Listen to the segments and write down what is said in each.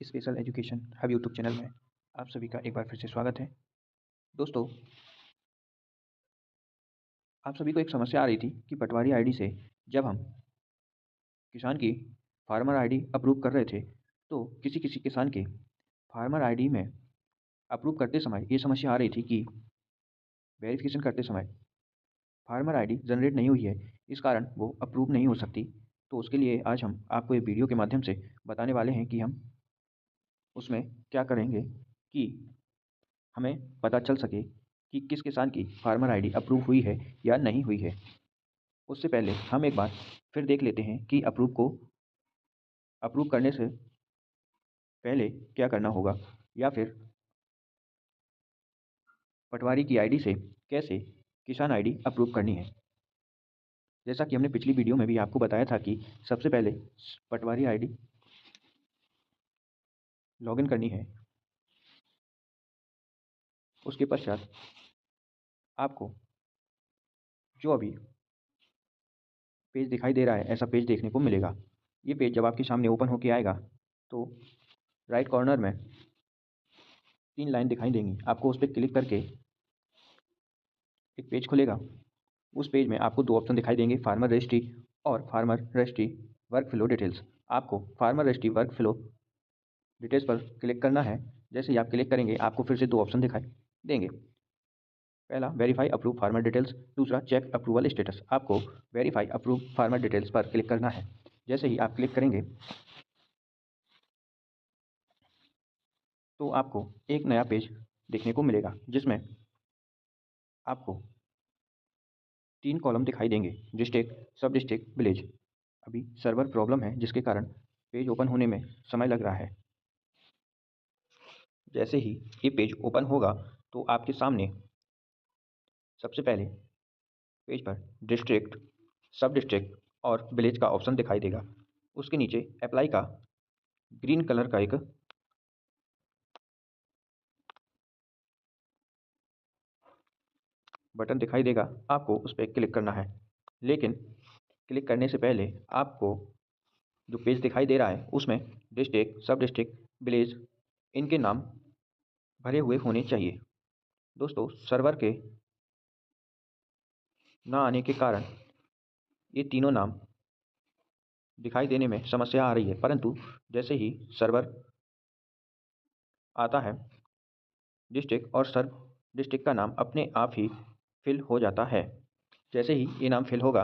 Special education hub YouTube channel में आप सभी का एक बार फिर से स्वागत है। दोस्तों, आप सभी को एक समस्या आ रही थी कि पटवारी आईडी से जब हम किसान की फार्मर आईडी अप्रूव कर रहे थे, तो किसी-किसी किसान के फार्मर आईडी में अप्रूव करते समय ये समस्या आ रही थी कि वेरिफिकेशन करते समय फार्मर आईडी जनरेट नहीं हुई है, इस कारण वो अप्रूव नहीं हो सकती। तो उसके लिए आज हम आपको एक वीडियो के माध्यम से बताने वाले हैं कि हम उसमें क्या करेंगे कि हमें पता चल सके कि किस किसान की फार्मर आईडी अप्रूव हुई है या नहीं हुई है। उससे पहले हम एक बार फिर देख लेते हैं कि अप्रूव करने से पहले क्या करना होगा, या फिर पटवारी की आईडी से कैसे किसान आईडी अप्रूव करनी है। जैसा कि हमने पिछली वीडियो में भी आपको बताया था कि सबसे पहले पटवारी आईडी लॉगिन करनी है। उसके पश्चात आपको जो अभी पेज दिखाई दे रहा है, ऐसा पेज देखने को मिलेगा। ये पेज जब आपके सामने ओपन होके आएगा तो राइट कॉर्नर में 3 लाइन दिखाई देंगी। आपको उस पे क्लिक करके एक पेज खुलेगा। उस पेज में आपको 2 ऑप्शन दिखाई देंगे, फार्मर रजिस्ट्री और farmer registry work flow details. आपको farmer registry work flow details पर क्लिक करना है। जैसे ही आप क्लिक करेंगे आपको फिर से 2 ऑप्शन दिखाई देंगे। पहला वेरीफाई अप्रूव फार्मर डिटेल्स, दूसरा चेक अप्रूवल स्टेटस। आपको वेरीफाई अप्रूव फार्मर डिटेल्स पर क्लिक करना है। जैसे ही आप क्लिक करेंगे तो आपको एक नया पेज देखने को मिलेगा, जिसमें आपको 3 कॉलम दिखाई देंगे, डिस्ट्रिक्ट, सब डिस्ट्रिक्ट, विलेज। अभी सर्वर प्रॉब्लम है जिसके कारण पेज ओपन होने में समय लग रहा है। जैसे ही ये पेज ओपन होगा तो आपके सामने सबसे पहले पेज पर डिस्ट्रिक्ट, सब डिस्ट्रिक्ट और विलेज का ऑप्शन दिखाई देगा। उसके नीचे अप्लाई का ग्रीन कलर का एक बटन दिखाई देगा। आपको उस पर क्लिक करना है, लेकिन क्लिक करने से पहले आपको जो पेज दिखाई दे रहा है उसमें डिस्ट्रिक्ट, सब डिस्ट्रिक्ट, विलेज, इनके नाम भरे हुए होने चाहिए। दोस्तों, सर्वर के ना आने के कारण ये तीनों नाम दिखाई देने में समस्या आ रही है, परंतु जैसे ही सर्वर आता है, डिस्ट्रिक्ट और सब डिस्ट्रिक्ट का नाम अपने आप ही फिल हो जाता है। जैसे ही ये नाम फिल होगा,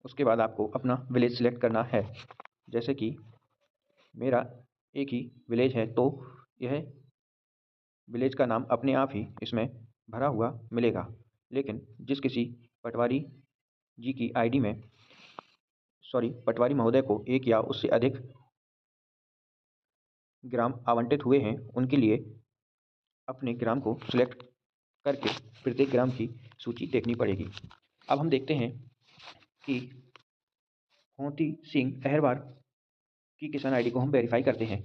उसके बाद आपको अपना विलेज सिलेक्ट करना है। जैसे कि मेरा एक ही विलेज है, तो यह विलेज का नाम अपने आप ही इसमें भरा हुआ मिलेगा। लेकिन जिस किसी पटवारी जी की आईडी में पटवारी महोदय को एक या उससे अधिक ग्राम आवंटित हुए हैं, उनके लिए अपने ग्राम को सिलेक्ट करके प्रत्येक ग्राम की सूची देखनी पड़ेगी। अब हम देखते हैं कि होती सिंह अहरवार की किसान आईडी को हम वेरीफाई करते हैं।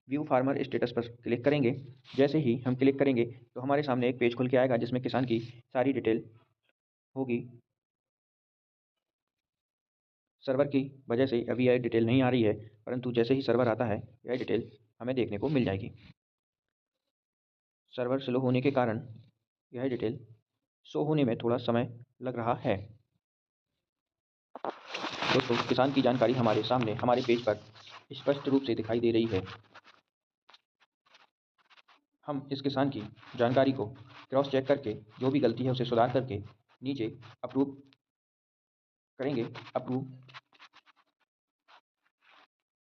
व्यू फार्मर स्टेटस पर क्लिक करेंगे। जैसे ही हम क्लिक करेंगे तो हमारे सामने एक पेज खुल के आएगा, जिसमें किसान की सारी डिटेल होगी। सर्वर की वजह से अभी यह डिटेल नहीं आ रही है, परंतु जैसे ही सर्वर आता है यह डिटेल हमें देखने को मिल जाएगी। सर्वर स्लो होने के कारण यह डिटेल शो होने में थोड़ा समय लग रहा है। दोस्तों, किसान की जानकारी हमारे सामने हमारे पेज पर स्पष्ट रूप से दिखाई दे रही है। हम इस किसान की जानकारी को क्रॉस चेक करके जो भी गलती है उसे सुधार करके नीचे अप्रूव करेंगे। अप्रूव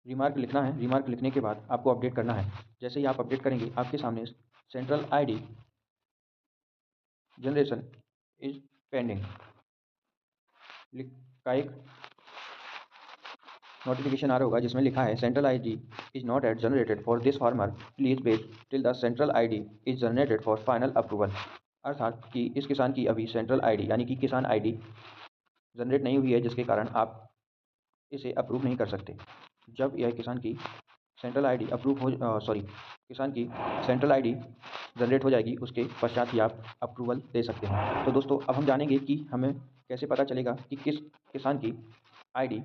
रिमार्क लिखना है। रिमार्क लिखने के बाद आपको अपडेट करना है। जैसे ही आप अपडेट करेंगे आपके सामने central ID generation is pending का एक नोटिफिकेशन आ रहा होगा, जिसमें लिखा है central ID is not yet generated for this farmer, please wait till the central ID is generated for final approval. अर्थात कि इस किसान की अभी सेंट्रल आईडी यानी कि किसान आईडी जनरेट नहीं हुई है, जिसके कारण आप इसे अप्रूव नहीं कर सकते। जब यह किसान की सेंट्रल आईडी किसान की सेंट्रल आईडी जनरेट हो जाएगी, उसके पश्चात ही आप अप्रूवल दे सकते हैं। तो दोस्तों, अब हम जानेंगे कि हमें कैसे पता चलेगा कि किस किसान की आईडी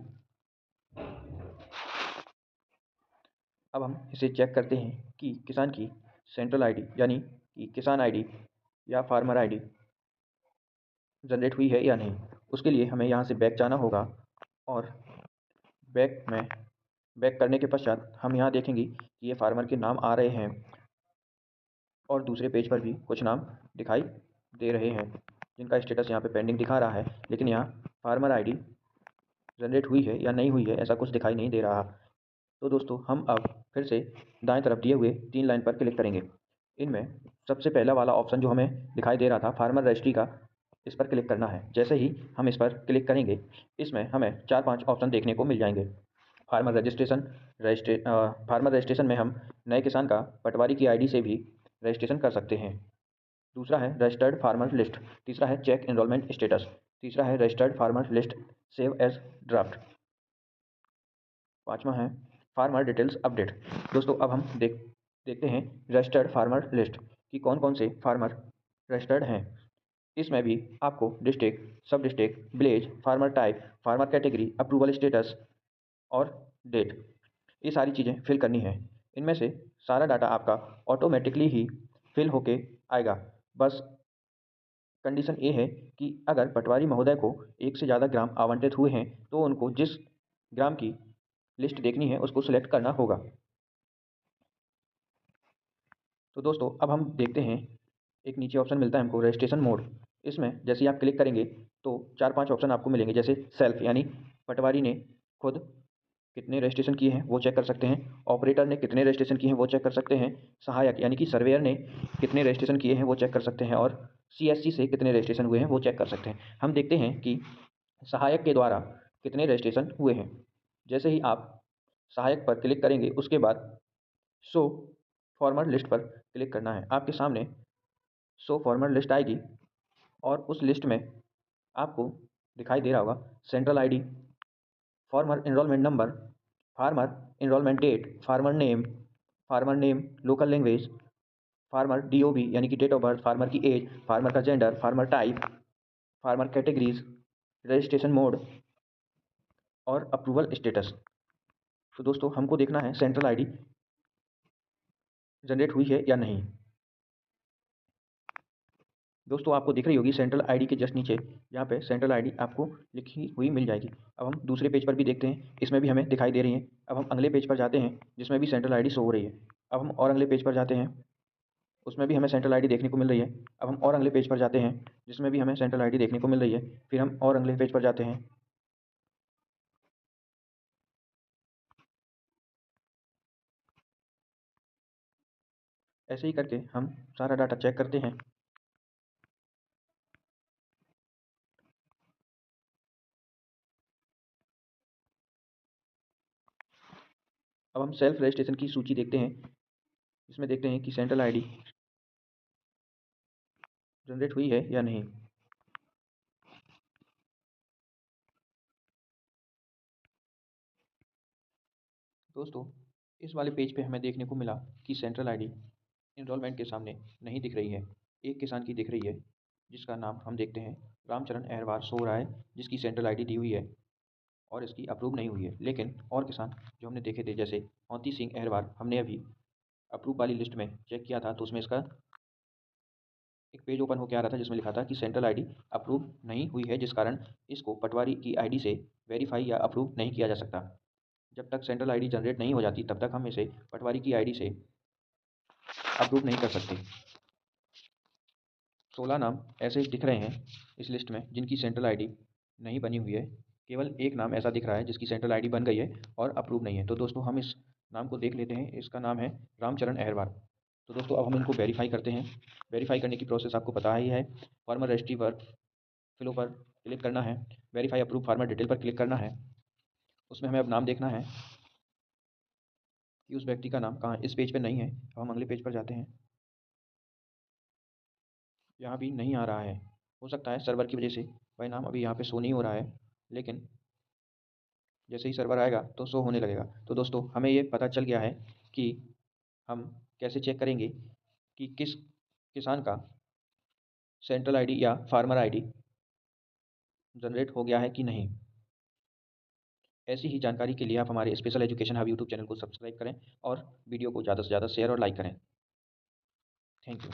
अब हम इसे चेक करते हैं कि किसान की सेंट्रल आईडी यानी कि किसान आईडी या फार्मर आईडी जनरेट हुई है या नहीं। उसके लिए हमें यहाँ से बैक जाना होगा और बैक में बैक करने के पश्चात हम यहाँ देखेंगे कि ये फार्मर के नाम आ रहे हैं और दूसरे पेज पर भी कुछ नाम दिखाई दे रहे हैं जिनका स्टेटस यहाँ पे पेंडिंग दिखा रहा है, लेकिन यहाँ फार्मर आईडी जनरेट हुई है या नहीं हुई है ऐसा कुछ दिखाई नहीं दे रहा। तो दोस्तों हम अब फिर से दाएं तरफ दिए हुए 3 लाइन पर क्लिक करेंगे। इनमें सबसे पहला वाला ऑप्शन जो हमें दिखाई दे रहा था फार्मर रजिस्ट्री का, इस पर क्लिक करना है। जैसे ही हम इस पर क्लिक करेंगे इसमें हमें 4-5 ऑप्शन देखने को मिल जाएंगे। फार्मर रजिस्ट्रेशन में हम नए किसान का पटवारी की आईडी से भी रजिस्ट्रेशन कर सकते हैं। दूसरा है रजिस्टर्ड फार्मर लिस्ट, तीसरा है चेक एनरोलमेंट स्टेटस, तीसरा है registered farmer list save as draft, पाँचवा है फार्मर डिटेल्स अपडेट। दोस्तों अब हम देखते हैं रजिस्टर्ड फार्मर लिस्ट कि कौन कौन से फार्मर रजिस्टर्ड हैं। इसमें भी आपको डिस्ट्रिक्ट, सब district, village, farmer type, farmer category, approval status और डेट, ये सारी चीज़ें फिल करनी है। इनमें से सारा डाटा आपका ऑटोमेटिकली ही फिल होके आएगा। बस कंडीशन ये है कि अगर पटवारी महोदय को एक से ज़्यादा ग्राम आवंटित हुए हैं तो उनको जिस ग्राम की लिस्ट देखनी है उसको सिलेक्ट करना होगा। तो दोस्तों अब हम देखते हैं, एक नीचे ऑप्शन मिलता है हमको रजिस्ट्रेशन मोड। इसमें जैसे ही आप क्लिक करेंगे तो 4-5 ऑप्शन आपको मिलेंगे, जैसे सेल्फ यानी पटवारी ने खुद कितने रजिस्ट्रेशन किए हैं वो चेक कर सकते हैं, ऑपरेटर ने कितने रजिस्ट्रेशन किए हैं वो चेक कर सकते हैं, सहायक यानी कि सर्वेयर ने कितने रजिस्ट्रेशन किए हैं वो चेक कर सकते हैं और सीएससी से कितने रजिस्ट्रेशन हुए हैं वो चेक कर सकते हैं। हम देखते हैं कि सहायक के द्वारा कितने रजिस्ट्रेशन हुए हैं। जैसे ही आप सहायक पर क्लिक करेंगे उसके बाद शो फॉर्मर लिस्ट पर क्लिक करना है। आपके सामने शो फॉर्मर लिस्ट आएगी और उस लिस्ट में आपको दिखाई दे रहा होगा central ID, farmer enrolment number, farmer enrolment date, farmer name, local language, farmer DOB यानी कि डेट ऑफ बर्थ, फार्मर की एज, फार्मर का gender, farmer type, farmer categories, registration mode और अप्रूवल स्टेटस। तो दोस्तों हमको देखना है सेंट्रल आईडी जनरेट हुई है या नहीं। दोस्तों आपको दिख रही होगी सेंट्रल आईडी के जस्ट नीचे, यहाँ पे सेंट्रल आईडी आपको लिखी हुई मिल जाएगी। अब हम दूसरे पेज पर भी देखते हैं, इसमें भी हमें दिखाई दे रही है। अब हम अगले पेज पर जाते हैं जिसमें भी सेंट्रल आईडी शो हो रही है। अब हम और अगले पेज पर जाते हैं, उसमें भी हमें सेंट्रल आईडी देखने को मिल रही है। अब हम और अगले पेज पर जाते हैं जिसमें भी हमें सेंट्रल आईडी देखने को मिल रही है। फिर हम और अगले पेज पर जाते हैं। ऐसे ही करके हम सारा डाटा चेक करते हैं। अब हम सेल्फ रजिस्ट्रेशन की सूची देखते हैं। इसमें देखते हैं कि सेंट्रल आईडी जनरेट हुई है या नहीं। दोस्तों इस वाले पेज पे हमें देखने को मिला कि सेंट्रल आईडी इनरोलमेंट के सामने नहीं दिख रही है। एक किसान की दिख रही है जिसका नाम हम देखते हैं रामचरण अहरवार सो रहा है, जिसकी सेंट्रल आईडी दी हुई है और इसकी अप्रूव नहीं हुई है। लेकिन और किसान जो हमने देखे थे जैसे मोती सिंह अहरवार, हमने अभी अप्रूव वाली लिस्ट में चेक किया था तो उसमें इसका एक पेज ओपन होकर आ रहा था जिसमें लिखा था कि सेंट्रल आईडी अप्रूव नहीं हुई है, जिस कारण इसको पटवारी की आईडी से वेरीफाई या अप्रूव नहीं किया जा सकता। जब तक सेंट्रल आईडी जनरेट नहीं हो जाती तब तक हम इसे पटवारी की आईडी से अप्रूव नहीं कर सकते। 16 नाम ऐसे दिख रहे हैं इस लिस्ट में जिनकी सेंट्रल आईडी नहीं बनी हुई है। केवल एक नाम ऐसा दिख रहा है जिसकी सेंट्रल आईडी बन गई है और अप्रूव नहीं है। तो दोस्तों हम इस नाम को देख लेते हैं, इसका नाम है रामचरण अहरवार। तो दोस्तों अब हम इनको वेरीफाई करते हैं। वेरीफाई करने की प्रोसेस आपको पता ही है। फार्मर रजिस्ट्री पर फिलो पर क्लिक करना है, वेरीफाई अप्रूव फार्मर डिटेल पर क्लिक करना है। उसमें हमें अब नाम देखना है कि उस व्यक्ति का नाम कहाँ इस पेज पे नहीं है। अब हम अगले पेज पर जाते हैं, यहाँ भी नहीं आ रहा है। हो सकता है सर्वर की वजह से वह नाम अभी यहाँ पे शो नहीं हो रहा है, लेकिन जैसे ही सर्वर आएगा तो शो होने लगेगा। तो दोस्तों हमें ये पता चल गया है कि हम कैसे चेक करेंगे कि किस किसान का सेंट्रल आईडी या फार्मर आईडी जनरेट हो गया है कि नहीं। ऐसी ही जानकारी के लिए आप हमारे special education hub YouTube channel को सब्सक्राइब करें और वीडियो को ज़्यादा से ज़्यादा शेयर और लाइक करें। Thank you.